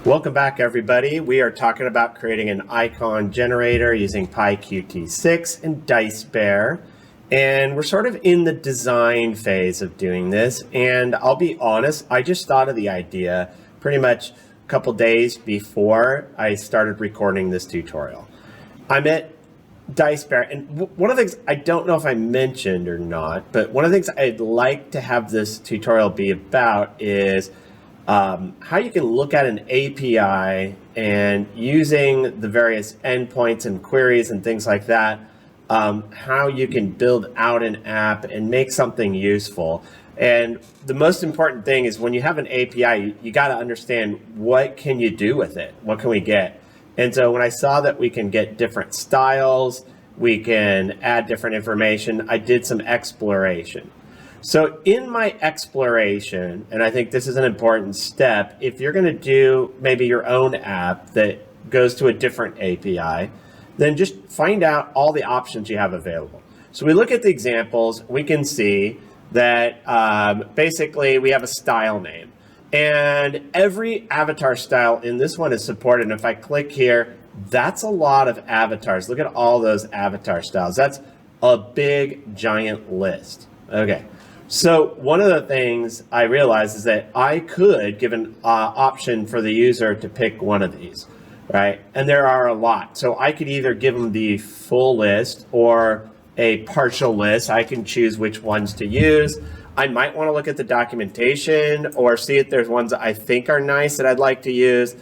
Welcome back, everybody. We are talking about creating an icon generator using PyQt6 and DiceBear. And we're sort of in the design phase of doing this. And I'll be honest, I just thought of the idea pretty much a couple days before I started recording this tutorial. I'm at DiceBear, and one of the things, I don't know if I mentioned or not, but one of the things I'd like to have this tutorial be about is how you can look at an API and using the various endpoints and queries and things like that, how you can build out an app and make something useful. And the most important thing is when you have an API, you got to understand what can you do with it? What can we get? And so when I saw that we can get different styles, we can add different information, I did some exploration. So in my exploration, and I think this is an important step, if you're going to do maybe your own app that goes to a different API, then just find out all the options you have available. So we look at the examples, we can see that basically we have a style name. And every avatar style in this one is supported. And if I click here, that's a lot of avatars. Look at all those avatar styles. That's a big, giant list. Okay. So one of the things I realized is that I could give an option for the user to pick one of these, right? And there are a lot. So I could either give them the full list or a partial list. I can choose which ones to use. I might want to look at the documentation or see if there's ones that I think are nice that I'd like to use,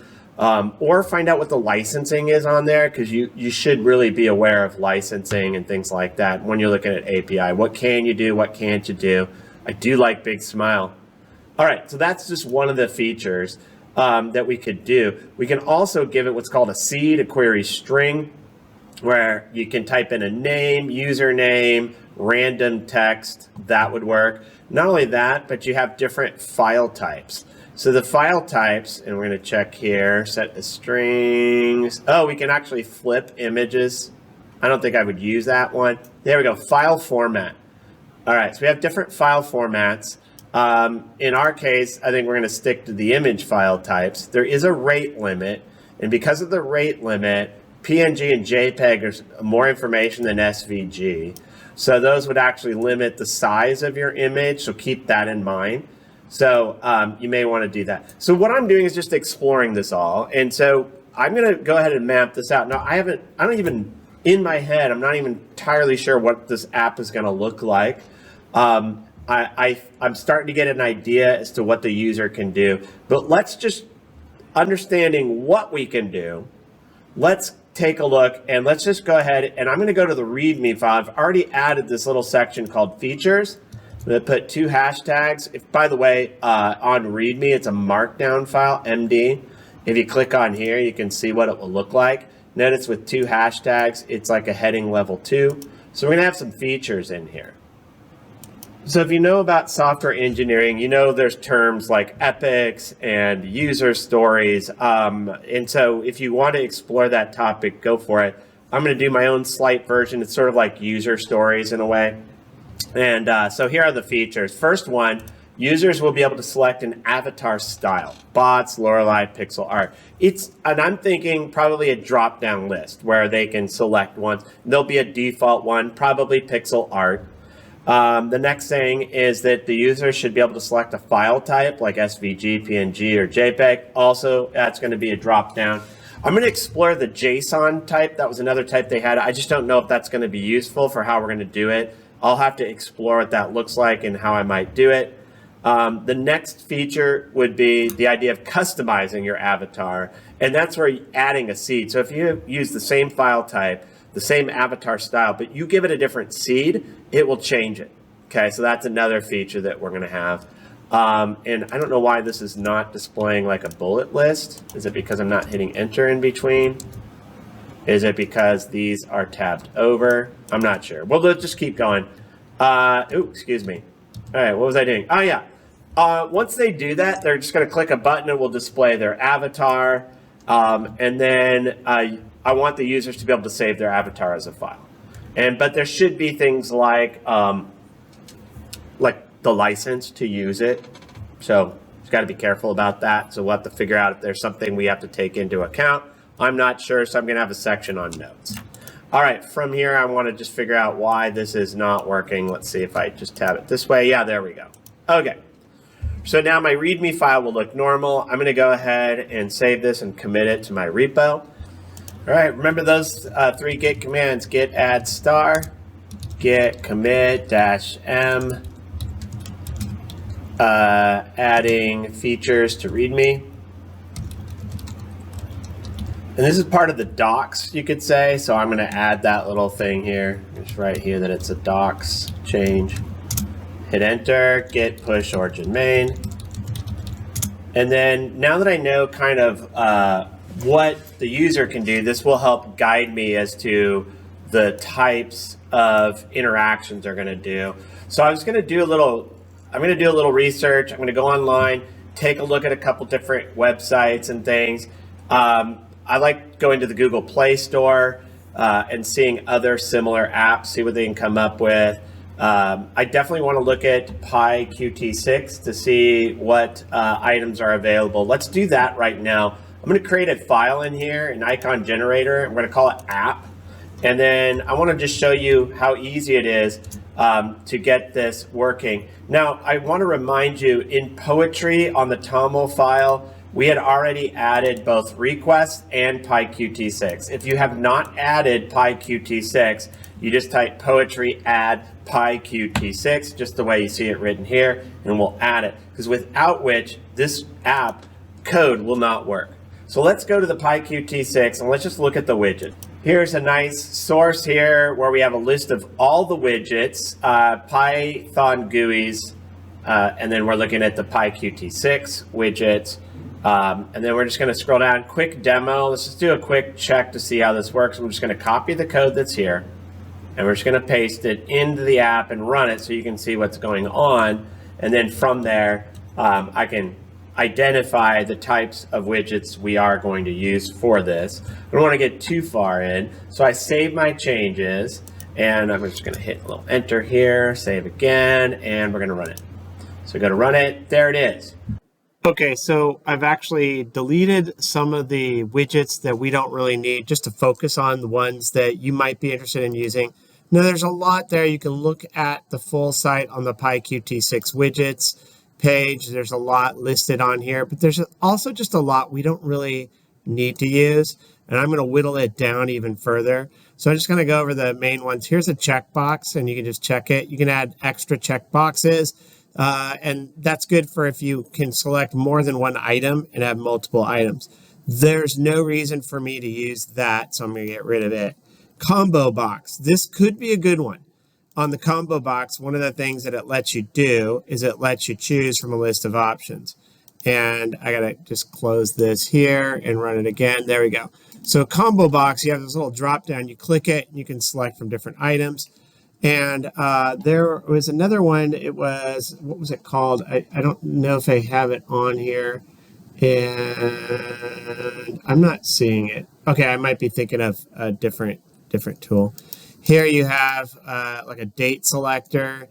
or find out what the licensing is on there, because you should really be aware of licensing and things like that when you're looking at API. What can you do? What can't you do? I do like big smile. All right, so that's just one of the features that we could do. We can also give it what's called a seed, a query string, where you can type in a name, username, random text. That would work. Not only that, but you have different file types. So the file types, and we're going to check here, set the strings. Oh, we can actually flip images. I don't think I would use that one. There we go, file format. All right, so we have different file formats. In our case, I think we're going to stick to the image file types. There is a rate limit, and because of the rate limit, PNG and JPEG are more information than SVG. So those would actually limit the size of your image, so keep that in mind. So you may want to do that. So what I'm doing is just exploring this all. And so I'm going to go ahead and map this out. Now, I don't even, in my head, I'm not even entirely sure what this app is going to look like. I'm starting to get an idea as to what the user can do. But let's just, understanding what we can do, let's take a look and let's just go ahead and I'm going to go to the README file. I've already added this little section called features. I'm going to put 2 hashtags. If, by the way, on README, it's a markdown file, MD. If you click on here, you can see what it will look like. Notice with 2 hashtags, it's like a heading level 2. So we're going to have some features in here. So if you know about software engineering, you know there's terms like epics and user stories. And so if you want to explore that topic, go for it. I'm going to do my own slight version. It's sort of like user stories in a way. And so here are the features. First one, users will be able to select an avatar style, bots, Lorelei, pixel art. And I'm thinking probably a drop-down list where they can select one. There'll be a default one, probably pixel art. The next thing is that the user should be able to select a file type like SVG, PNG, or JPEG. Also, that's going to be a drop-down. I'm going to explore the JSON type. That was another type they had. I just don't know if that's going to be useful for how we're going to do it. I'll have to explore what that looks like and how I might do it. The next feature would be the idea of customizing your avatar, and that's where you're adding a seed. So if you use the same file type, the same avatar style, but you give it a different seed, it will change it. Okay, so that's another feature that we're going to have. And I don't know why this is not displaying like a bullet list. Is it because I'm not hitting enter in between? Is it because these are tabbed over? I'm not sure. Well, let's just keep going. Excuse me. All right, what was I doing? Oh, yeah. Once they do that, they're just going to click a button. It will display their avatar. And then I want the users to be able to save their avatar as a file. But there should be things like the license to use it. So got to be careful about that. So we'll have to figure out if there's something we have to take into account. I'm not sure, so I'm going to have a section on notes. All right, from here, I want to just figure out why this is not working. Let's see if I just tab it this way. Yeah, there we go. Okay. So now my README file will look normal. I'm going to go ahead and save this and commit it to my repo. All right, remember those 3 git commands: git add star, git commit -m, adding features to README. And this is part of the docs, you could say. So I'm going to add that little thing here. Just right here that it's a docs change. Hit enter, git push origin main. And then now that I know kind of what the user can do, this will help guide me as to the types of interactions they're going to do. So I was going to do a little, I'm going to do a little research. I'm going to go online, take a look at a couple different websites and things. I like going to the Google Play Store and seeing other similar apps, see what they can come up with. I definitely want to look at PyQt6 to see what items are available. Let's do that right now. I'm going to create a file in here, an icon generator. I'm going to call it app. And then I want to just show you how easy it is to get this working. Now, I want to remind you, in Poetry on the TOML file, we had already added both requests and PyQt6. If you have not added PyQt6, you just type poetry add PyQt6, just the way you see it written here, and we'll add it. Because without which, this app code will not work. So let's go to the PyQt6 and let's just look at the widget. Here's a nice source here where we have a list of all the widgets, Python GUIs, and then we're looking at the PyQt6 widgets. And then we're just going to scroll down, quick demo. Let's just do a quick check to see how this works. I'm just going to copy the code that's here, and we're just going to paste it into the app and run it so you can see what's going on. And then from there, I can identify the types of widgets we are going to use for this. I don't want to get too far in, so I save my changes, and I'm just going to hit a little enter here, save again, and we're going to run it. So go to run it. There it is. Okay, so I've actually deleted some of the widgets that we don't really need, just to focus on the ones that you might be interested in using. Now, there's a lot there. You can look at the full site on the PyQt6 widgets page. There's a lot listed on here, but there's also just a lot we don't really need to use. And I'm going to whittle it down even further. So I'm just going to go over the main ones. Here's a checkbox, and you can just check it. You can add extra checkboxes. And that's good for if you can select more than one item and have multiple items. There's no reason for me to use that, so I'm going to get rid of it. Combo box. This could be a good one. On the combo box, one of the things that it lets you do is it lets you choose from a list of options. And I got to just close this here and run it again. There we go. So combo box, you have this little drop down. You click it, and you can select from different items. And there was another one. It was, what was it called? I don't know if I have it on here. And I'm not seeing it. Okay, I might be thinking of a different tool. Here you have like a date selector,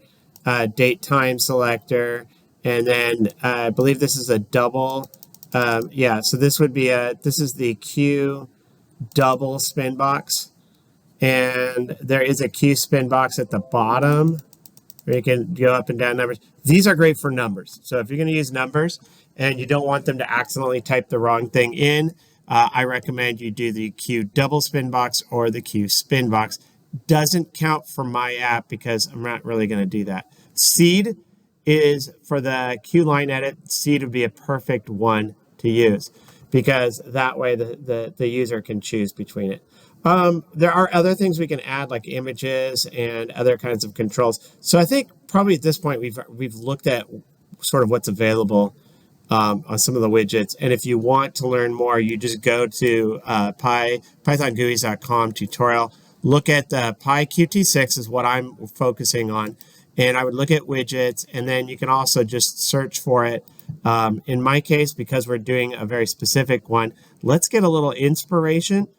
date time selector, and then I believe this is a double. Yeah, so this would be this is the Q double spin box. And there is a Q spin box at the bottom where you can go up and down numbers. These are great for numbers. So if you're going to use numbers and you don't want them to accidentally type the wrong thing in, I recommend you do the Q double spin box or the Q spin box. Doesn't count for my app because I'm not really going to do that. Seed is for the Q line edit. Seed would be a perfect one to use because that way the user can choose between it. There are other things we can add like images and other kinds of controls. So I think probably at this point we've looked at sort of what's available on some of the widgets. And if you want to learn more, you just go to pythonguis.com tutorial. Look at the PyQt6 is what I'm focusing on. And I would look at widgets, and then you can also just search for it. In my case, because we're doing a very specific one, let's get a little inspiration.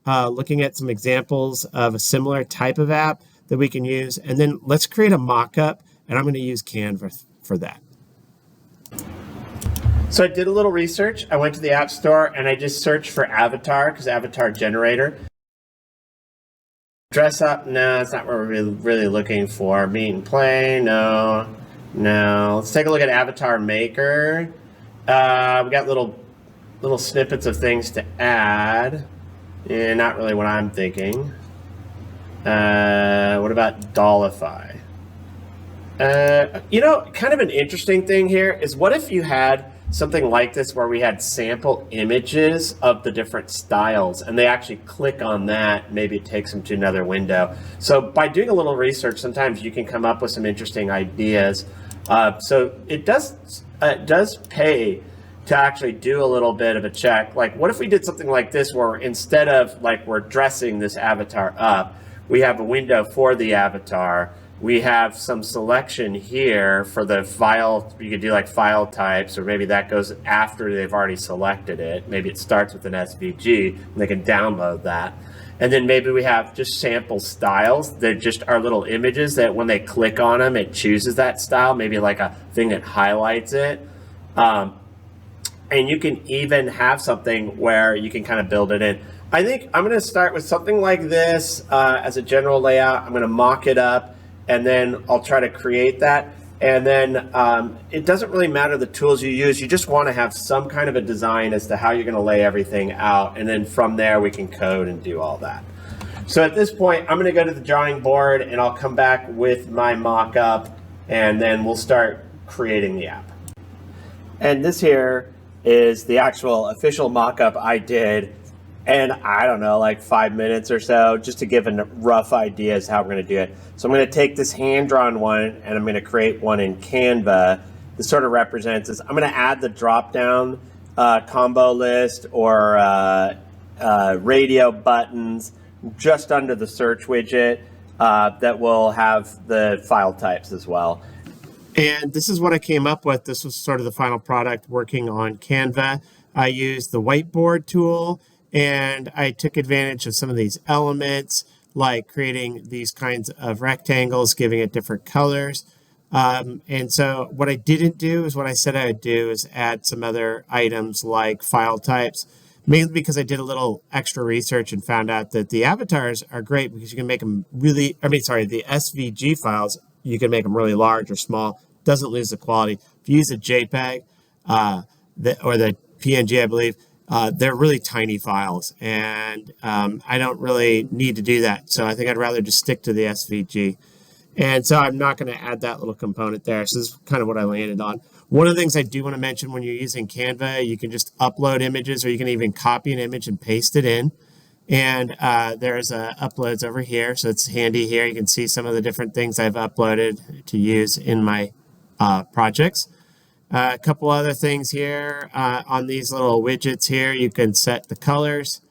Looking at some examples of a similar type of app that we can use. And then let's create a mock-up, and I'm going to use Canva for that. So I did a little research. I went to the App Store and I just searched for avatar, because avatar generator. Dress up, no, it's not what we're really looking for. Meet and play, no. Let's take a look at avatar maker. We got little snippets of things to add. Not really what I'm thinking. What about Dollify? Kind of an interesting thing here is, what if you had something like this where we had sample images of the different styles and they actually click on that, maybe it takes them to another window. So by doing a little research, sometimes you can come up with some interesting ideas. So it does pay to actually do a little bit of a check. Like, what if we did something like this where instead of like we're dressing this avatar up, we have a window for the avatar. We have some selection here for the file. You could do like file types, or maybe that goes after they've already selected it. Maybe it starts with an SVG and they can download that. And then maybe we have just sample styles that just are little images that when they click on them, it chooses that style, maybe like a thing that highlights it. And you can even have something where you can kind of build it in. I think I'm going to start with something like this as a general layout. I'm going to mock it up, and then I'll try to create that. And then it doesn't really matter the tools you use. You just want to have some kind of a design as to how you're going to lay everything out. And then from there, we can code and do all that. So at this point, I'm going to go to the drawing board, and I'll come back with my mock-up, and then we'll start creating the app. And this here is the actual official mock-up I did. And I don't know, like 5 minutes or so, just to give a rough idea as how we're going to do it. So I'm going to take this hand-drawn one, and I'm going to create one in Canva. This sort of represents this. I'm going to add the drop-down combo list or radio buttons just under the search widget that will have the file types as well. And this is what I came up with. This was sort of the final product working on Canva. I used the whiteboard tool, and I took advantage of some of these elements, like creating these kinds of rectangles, giving it different colors. And so what I didn't do is what I said I would do, is add some other items like file types, mainly because I did a little extra research and found out that the avatars are great because you can make them the SVG files, you can make them really large or small, doesn't lose the quality. If you use a JPEG or the PNG, I believe, they're really tiny files, and I don't really need to do that. So I think I'd rather just stick to the SVG. And so I'm not going to add that little component there. So this is kind of what I landed on. One of the things I do want to mention, when you're using Canva, you can just upload images, or you can even copy an image and paste it in. And there's uploads over here. So it's handy here. You can see some of the different things I've uploaded to use in my projects. A couple other things here on these little widgets here. You can set the colors.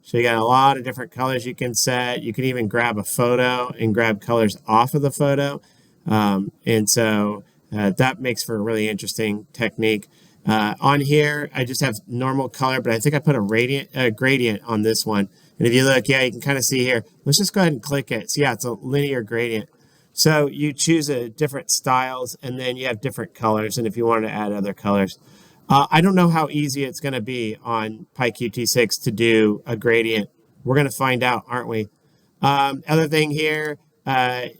So you got a lot of different colors you can set. You can even grab a photo and grab colors off of the photo. And so that makes for a really interesting technique. On here, I just have normal color, but I think I put a gradient on this one. And if you look, yeah, you can kind of see here. Let's just go ahead and click it. So yeah, it's a linear gradient. So you choose different styles, and then you have different colors. And if you want to add other colors, I don't know how easy it's going to be on PyQt6 to do a gradient. We're going to find out, aren't we? Other thing here,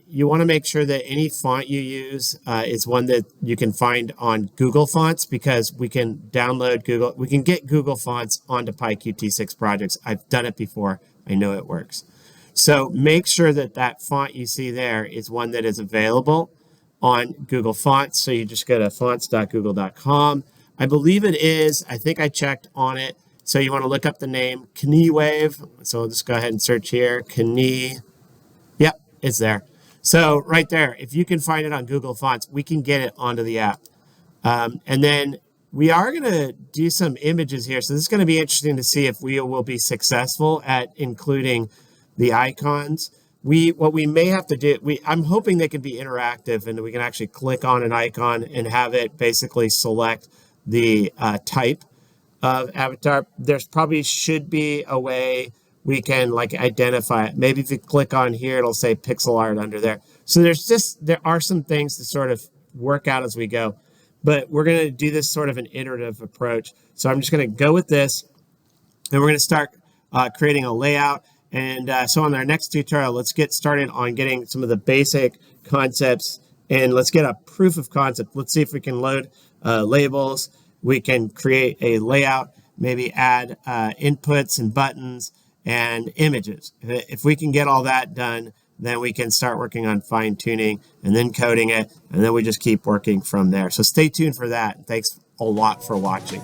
you want to make sure that any font you use is one that you can find on Google Fonts, because we can download we can get Google Fonts onto PyQt6 projects. I've done it before. I know it works. So make sure that that font you see there is one that is available on Google Fonts. So you just go to fonts.google.com. I believe it is. I think I checked on it. So you want to look up the name Knee. So I'll just go ahead and search here. Knee. Yep, it's there. So right there, if you can find it on Google Fonts, we can get it onto the app. And then we are going to do some images here. So this is going to be interesting to see if we will be successful at including the icons. What we may have to do, I'm hoping they can be interactive, and we can actually click on an icon and have it basically select the type of avatar. There's probably should be a way we can like identify it. Maybe if you click on here, it'll say pixel art under there. So there are some things to sort of work out as we go. but we're going to do this sort of an iterative approach. So I'm just going to go with this, and we're going to start creating a layout. And so on our next tutorial, let's get started on getting some of the basic concepts, and let's get a proof of concept. Let's see if we can load labels. We can create a layout, maybe add inputs and buttons and images. If we can get all that done, then we can start working on fine tuning and then coding it, and then we just keep working from there. So stay tuned for that. Thanks a lot for watching.